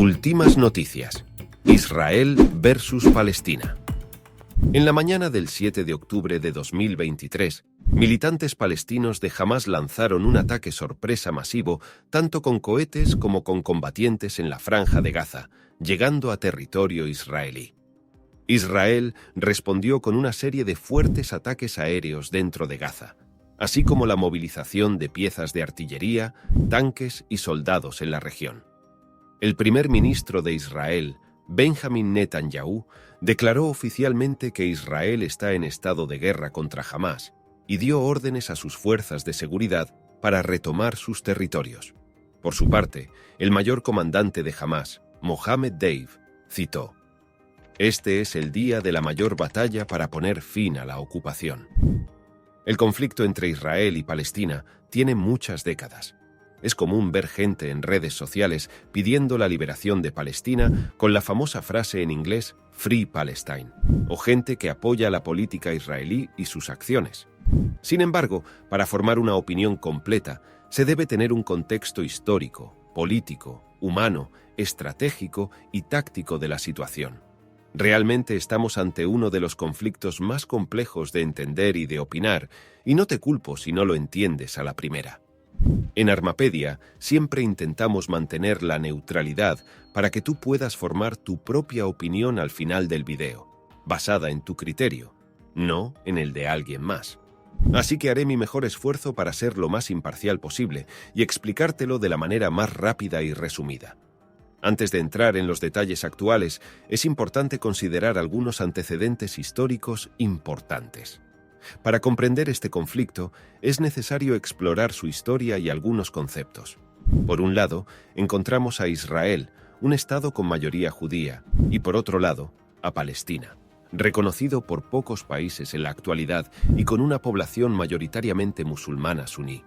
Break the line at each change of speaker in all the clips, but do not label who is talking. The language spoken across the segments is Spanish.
Últimas noticias. Israel versus Palestina. En la mañana del 7 de octubre de 2023, militantes palestinos de Hamás lanzaron un ataque sorpresa masivo tanto con cohetes como con combatientes en la Franja de Gaza, llegando a territorio israelí. Israel respondió con una serie de fuertes ataques aéreos dentro de Gaza, así como la movilización de piezas de artillería, tanques y soldados en la región. El primer ministro de Israel, Benjamin Netanyahu, declaró oficialmente que Israel está en estado de guerra contra Hamás y dio órdenes a sus fuerzas de seguridad para retomar sus territorios. Por su parte, el mayor comandante de Hamás, Mohammed Deif, citó: "Este es el día de la mayor batalla para poner fin a la ocupación". El conflicto entre Israel y Palestina tiene muchas décadas. Es común ver gente en redes sociales pidiendo la liberación de Palestina con la famosa frase en inglés Free Palestine, o gente que apoya la política israelí y sus acciones. Sin embargo, para formar una opinión completa, se debe tener un contexto histórico, político, humano, estratégico y táctico de la situación. Realmente estamos ante uno de los conflictos más complejos de entender y de opinar, y no te culpo si no lo entiendes a la primera. En Armapedia siempre intentamos mantener la neutralidad para que tú puedas formar tu propia opinión al final del video, basada en tu criterio, no en el de alguien más. Así que haré mi mejor esfuerzo para ser lo más imparcial posible y explicártelo de la manera más rápida y resumida. Antes de entrar en los detalles actuales, es importante considerar algunos antecedentes históricos importantes. Para comprender este conflicto, es necesario explorar su historia y algunos conceptos. Por un lado, encontramos a Israel, un estado con mayoría judía, y por otro lado, a Palestina, reconocido por pocos países en la actualidad y con una población mayoritariamente musulmana suní.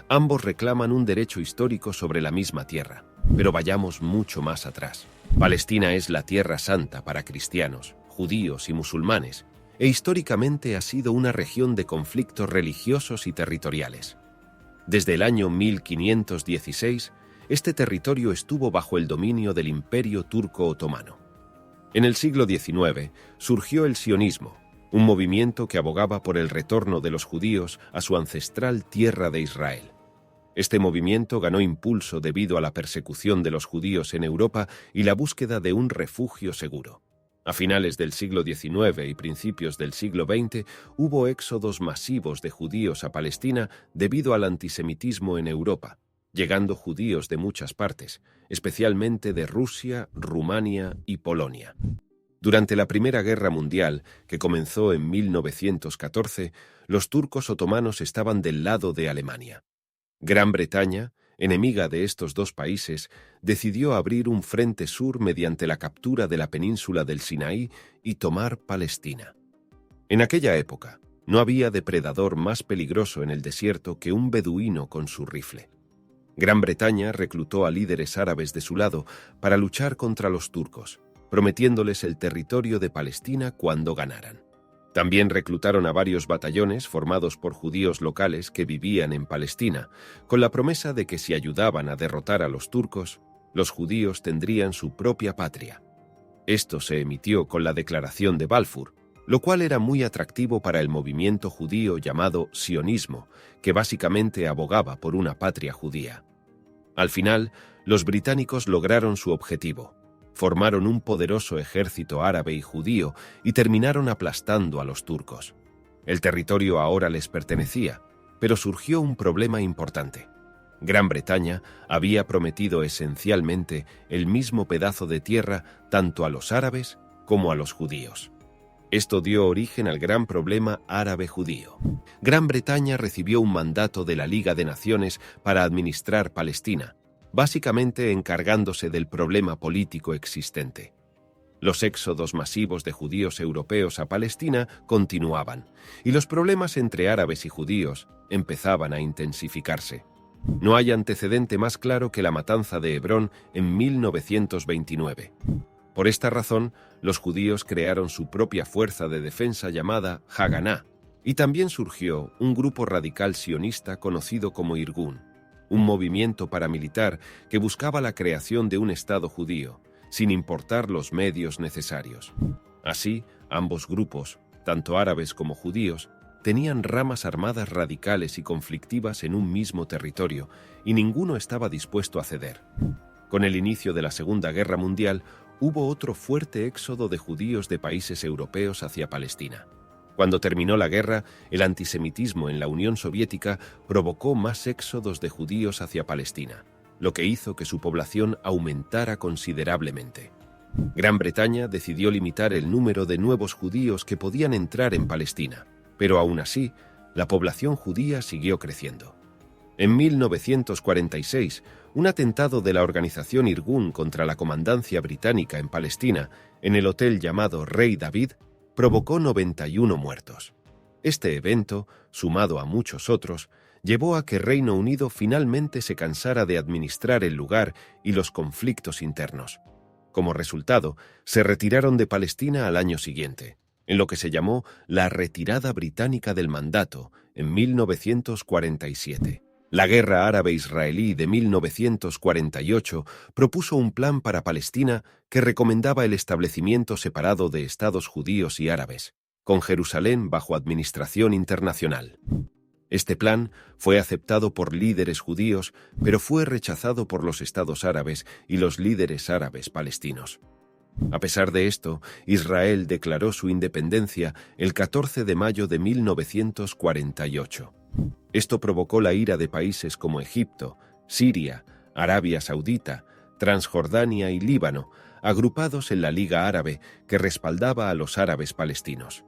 Ambos reclaman un derecho histórico sobre la misma tierra, pero vayamos mucho más atrás. Palestina es la tierra santa para cristianos, judíos y musulmanes, e históricamente ha sido una región de conflictos religiosos y territoriales. Desde el año 1516, este territorio estuvo bajo el dominio del Imperio Turco Otomano. En el siglo XIX surgió el sionismo, un movimiento que abogaba por el retorno de los judíos a su ancestral tierra de Israel. Este movimiento ganó impulso debido a la persecución de los judíos en Europa y la búsqueda de un refugio seguro. A finales del siglo XIX y principios del siglo XX hubo éxodos masivos de judíos a Palestina debido al antisemitismo en Europa, llegando judíos de muchas partes, especialmente de Rusia, Rumania y Polonia. Durante la Primera Guerra Mundial, que comenzó en 1914, los turcos otomanos estaban del lado de Alemania. Gran Bretaña, enemiga de estos dos países, decidió abrir un frente sur mediante la captura de la península del Sinaí y tomar Palestina. En aquella época, no había depredador más peligroso en el desierto que un beduino con su rifle. Gran Bretaña reclutó a líderes árabes de su lado para luchar contra los turcos, prometiéndoles el territorio de Palestina cuando ganaran. También reclutaron a varios batallones formados por judíos locales que vivían en Palestina, con la promesa de que si ayudaban a derrotar a los turcos, los judíos tendrían su propia patria. Esto se emitió con la Declaración de Balfour, lo cual era muy atractivo para el movimiento judío llamado sionismo, que básicamente abogaba por una patria judía. Al final, los británicos lograron su objetivo. Formaron un poderoso ejército árabe y judío y terminaron aplastando a los turcos. El territorio ahora les pertenecía, pero surgió un problema importante. Gran Bretaña había prometido esencialmente el mismo pedazo de tierra tanto a los árabes como a los judíos. Esto dio origen al gran problema árabe-judío. Gran Bretaña recibió un mandato de la Liga de Naciones para administrar Palestina, básicamente encargándose del problema político existente. Los éxodos masivos de judíos europeos a Palestina continuaban, y los problemas entre árabes y judíos empezaban a intensificarse. No hay antecedente más claro que la matanza de Hebrón en 1929. Por esta razón, los judíos crearon su propia fuerza de defensa llamada Haganá, y también surgió un grupo radical sionista conocido como Irgun. un movimiento paramilitar que buscaba la creación de un Estado judío, sin importar los medios necesarios. Así, ambos grupos, tanto árabes como judíos, tenían ramas armadas radicales y conflictivas en un mismo territorio, y ninguno estaba dispuesto a ceder. Con el inicio de la Segunda Guerra Mundial, hubo otro fuerte éxodo de judíos de países europeos hacia Palestina. Cuando terminó la guerra, el antisemitismo en la Unión Soviética provocó más éxodos de judíos hacia Palestina, lo que hizo que su población aumentara considerablemente. Gran Bretaña decidió limitar el número de nuevos judíos que podían entrar en Palestina, pero aún así, la población judía siguió creciendo. En 1946, un atentado de la organización Irgun contra la comandancia británica en Palestina, en el hotel llamado Rey David, provocó 91 muertos. Este evento, sumado a muchos otros, llevó a que Reino Unido finalmente se cansara de administrar el lugar y los conflictos internos. Como resultado, se retiraron de Palestina al año siguiente, en lo que se llamó la retirada británica del mandato, en 1947. La Guerra Árabe-Israelí de 1948 propuso un plan para Palestina que recomendaba el establecimiento separado de estados judíos y árabes, con Jerusalén bajo administración internacional. Este plan fue aceptado por líderes judíos, pero fue rechazado por los estados árabes y los líderes árabes palestinos. A pesar de esto, Israel declaró su independencia el 14 de mayo de 1948. Esto provocó la ira de países como Egipto, Siria, Arabia Saudita, Transjordania y Líbano, agrupados en la Liga Árabe que respaldaba a los árabes palestinos.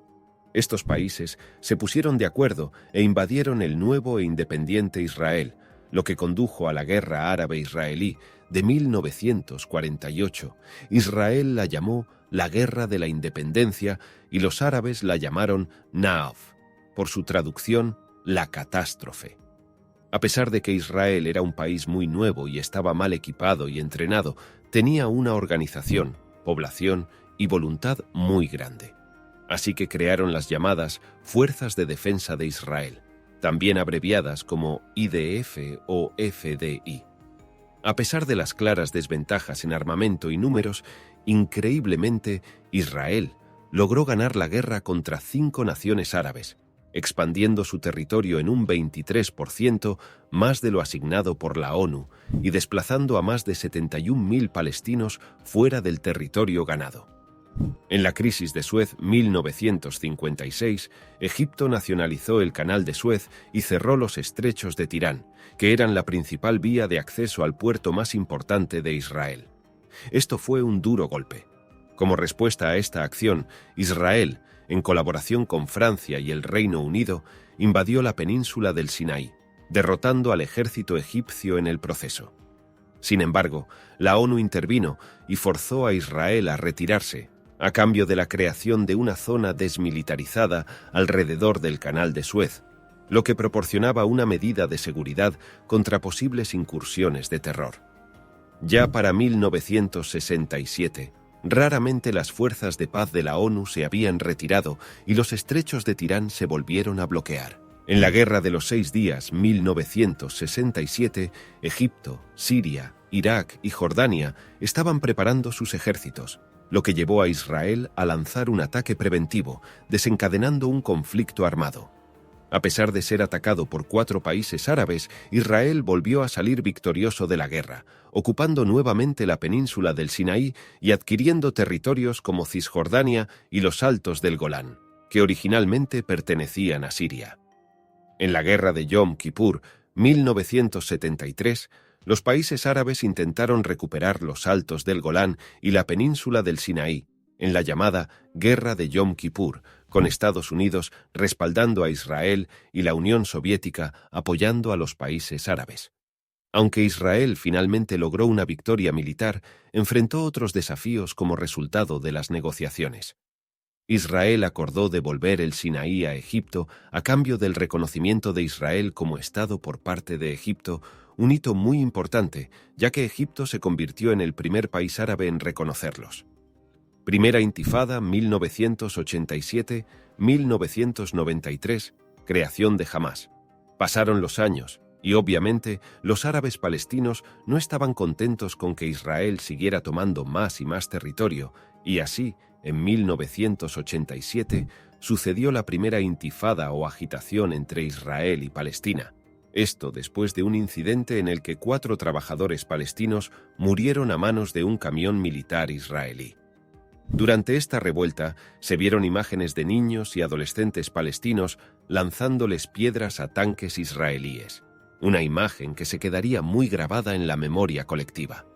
Estos países se pusieron de acuerdo e invadieron el nuevo e independiente Israel, lo que condujo a la Guerra Árabe-Israelí de 1948. Israel la llamó la Guerra de la Independencia y los árabes la llamaron Naaf, por su traducción, la catástrofe. A pesar de que Israel era un país muy nuevo y estaba mal equipado y entrenado, tenía una organización, población y voluntad muy grande. Así que crearon las llamadas Fuerzas de Defensa de Israel, también abreviadas como IDF o FDI. A pesar de las claras desventajas en armamento y números, increíblemente, Israel logró ganar la guerra contra 5 naciones árabes, expandiendo su territorio en un 23% más de lo asignado por la ONU y desplazando a más de 71.000 palestinos fuera del territorio ganado. En la crisis de Suez 1956, Egipto nacionalizó el Canal de Suez y cerró los estrechos de Tirán, que eran la principal vía de acceso al puerto más importante de Israel. Esto fue un duro golpe. Como respuesta a esta acción, Israel, en colaboración con Francia y el Reino Unido, invadió la península del Sinaí, derrotando al ejército egipcio en el proceso. Sin embargo, la ONU intervino y forzó a Israel a retirarse, a cambio de la creación de una zona desmilitarizada alrededor del Canal de Suez, lo que proporcionaba una medida de seguridad contra posibles incursiones de terror. Ya para 1967, raramente las fuerzas de paz de la ONU se habían retirado y los estrechos de Tirán se volvieron a bloquear. En la Guerra de los 6 días, 1967, Egipto, Siria, Irak y Jordania estaban preparando sus ejércitos, lo que llevó a Israel a lanzar un ataque preventivo, desencadenando un conflicto armado. A pesar de ser atacado por 4 países árabes, Israel volvió a salir victorioso de la guerra, ocupando nuevamente la península del Sinaí y adquiriendo territorios como Cisjordania y los Altos del Golán, que originalmente pertenecían a Siria. En la guerra de Yom Kippur, 1973, los países árabes intentaron recuperar los Altos del Golán y la península del Sinaí, en la llamada Guerra de Yom Kippur, con Estados Unidos respaldando a Israel y la Unión Soviética apoyando a los países árabes. Aunque Israel finalmente logró una victoria militar, enfrentó otros desafíos como resultado de las negociaciones. Israel acordó devolver el Sinaí a Egipto a cambio del reconocimiento de Israel como Estado por parte de Egipto, un hito muy importante, ya que Egipto se convirtió en el primer país árabe en reconocerlos. Primera Intifada, 1987-1993, creación de Hamás. Pasaron los años, Y obviamente, los árabes palestinos no estaban contentos con que Israel siguiera tomando más y más territorio, y así, en 1987, sucedió la primera intifada o agitación entre Israel y Palestina. Esto después de un incidente en el que 4 trabajadores palestinos murieron a manos de un camión militar israelí. Durante esta revuelta se vieron imágenes de niños y adolescentes palestinos lanzándoles piedras a tanques israelíes, una imagen que se quedaría muy grabada en la memoria colectiva.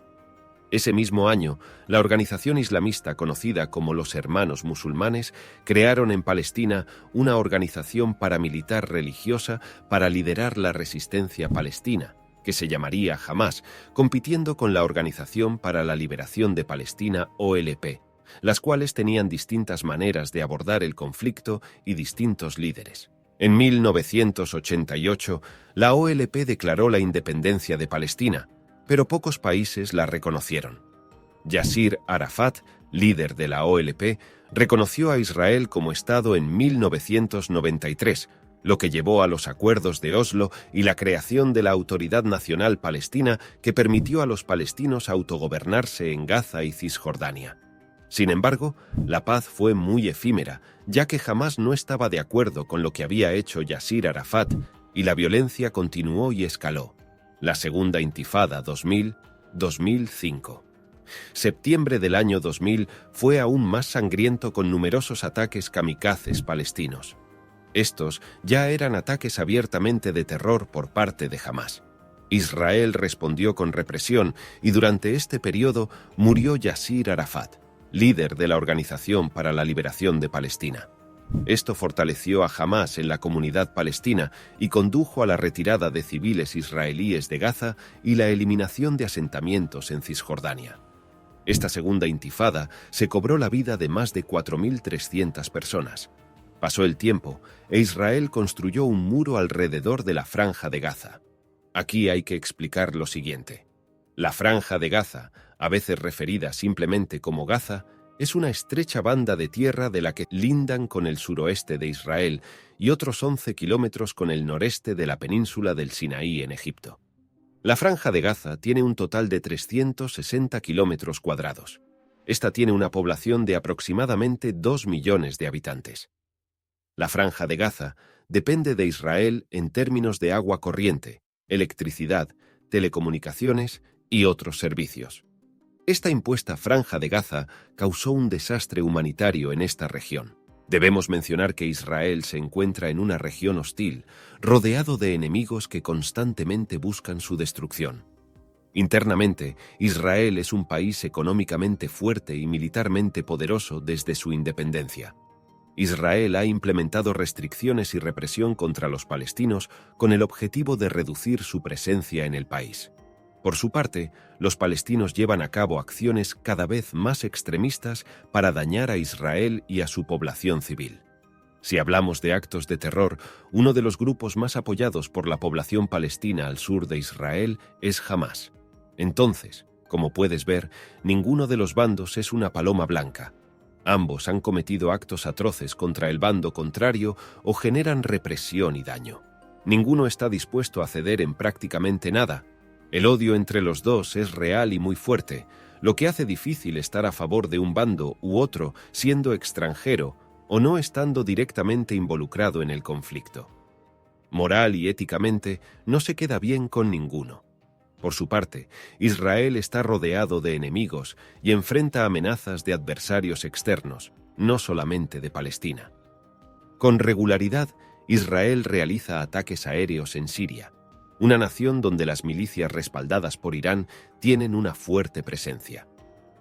Ese mismo año, la organización islamista conocida como los Hermanos Musulmanes crearon en Palestina una organización paramilitar religiosa para liderar la resistencia palestina, que se llamaría Hamás, compitiendo con la Organización para la Liberación de Palestina, OLP, las cuales tenían distintas maneras de abordar el conflicto y distintos líderes. En 1988, la OLP declaró la independencia de Palestina, pero pocos países la reconocieron. Yasir Arafat, líder de la OLP, reconoció a Israel como Estado en 1993, lo que llevó a los acuerdos de Oslo y la creación de la Autoridad Nacional Palestina que permitió a los palestinos autogobernarse en Gaza y Cisjordania. Sin embargo, la paz fue muy efímera, ya que jamás no estaba de acuerdo con lo que había hecho Yasir Arafat, y la violencia continuó y escaló. La Segunda Intifada 2000-2005. Septiembre del año 2000 fue aún más sangriento con numerosos ataques kamikazes palestinos. Estos ya eran ataques abiertamente de terror por parte de Hamás. Israel respondió con represión y durante este periodo murió Yasir Arafat, líder de la Organización para la Liberación de Palestina. Esto fortaleció a Hamás en la comunidad palestina y condujo a la retirada de civiles israelíes de Gaza y la eliminación de asentamientos en Cisjordania. Esta segunda intifada se cobró la vida de más de 4.300 personas. Pasó el tiempo e Israel construyó un muro alrededor de la Franja de Gaza. Aquí hay que explicar lo siguiente. La Franja de Gaza, a veces referida simplemente como Gaza, es una estrecha banda de tierra de la que lindan con el suroeste de Israel y otros 11 kilómetros con el noreste de la península del Sinaí en Egipto. La Franja de Gaza tiene un total de 360 kilómetros cuadrados. Esta tiene una población de aproximadamente 2 millones de habitantes. La Franja de Gaza depende de Israel en términos de agua corriente, electricidad, telecomunicaciones y otros servicios. Esta impuesta Franja de Gaza causó un desastre humanitario en esta región. Debemos mencionar que Israel se encuentra en una región hostil, rodeado de enemigos que constantemente buscan su destrucción. Internamente, Israel es un país económicamente fuerte y militarmente poderoso desde su independencia. Israel ha implementado restricciones y represión contra los palestinos con el objetivo de reducir su presencia en el país. Por su parte, los palestinos llevan a cabo acciones cada vez más extremistas para dañar a Israel y a su población civil. Si hablamos de actos de terror, uno de los grupos más apoyados por la población palestina al sur de Israel es Hamás. Entonces, como puedes ver, ninguno de los bandos es una paloma blanca. Ambos han cometido actos atroces contra el bando contrario o generan represión y daño. Ninguno está dispuesto a ceder en prácticamente nada. El odio entre los dos es real y muy fuerte, lo que hace difícil estar a favor de un bando u otro siendo extranjero o no estando directamente involucrado en el conflicto. Moral y éticamente no se queda bien con ninguno. Por su parte, Israel está rodeado de enemigos y enfrenta amenazas de adversarios externos, no solamente de Palestina. Con regularidad, Israel realiza ataques aéreos en Siria, una nación donde las milicias respaldadas por Irán tienen una fuerte presencia.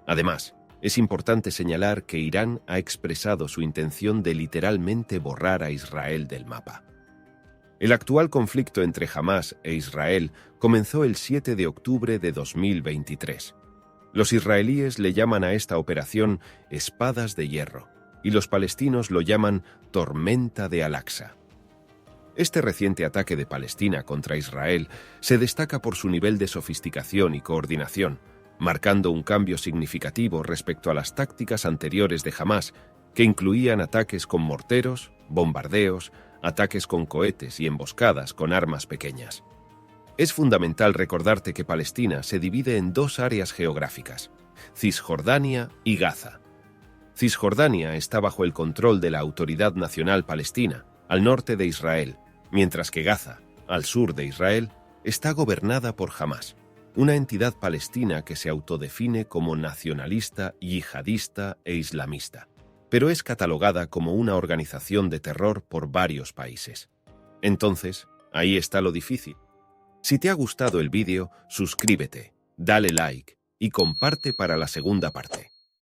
Además, es importante señalar que Irán ha expresado su intención de literalmente borrar a Israel del mapa. El actual conflicto entre Hamás e Israel comenzó el 7 de octubre de 2023. Los israelíes le llaman a esta operación Espadas de Hierro y los palestinos lo llaman Tormenta de Al-Aqsa. Este reciente ataque de Palestina contra Israel se destaca por su nivel de sofisticación y coordinación, marcando un cambio significativo respecto a las tácticas anteriores de Hamás, que incluían ataques con morteros, bombardeos, ataques con cohetes y emboscadas con armas pequeñas. Es fundamental recordarte que Palestina se divide en dos áreas geográficas, Cisjordania y Gaza. Cisjordania está bajo el control de la Autoridad Nacional Palestina, al norte de Israel, mientras que Gaza, al sur de Israel, está gobernada por Hamás, una entidad palestina que se autodefine como nacionalista, yihadista e islamista, pero es catalogada como una organización de terror por varios países. Entonces, ahí está lo difícil. Si te ha gustado el vídeo, suscríbete, dale like y comparte para la segunda parte.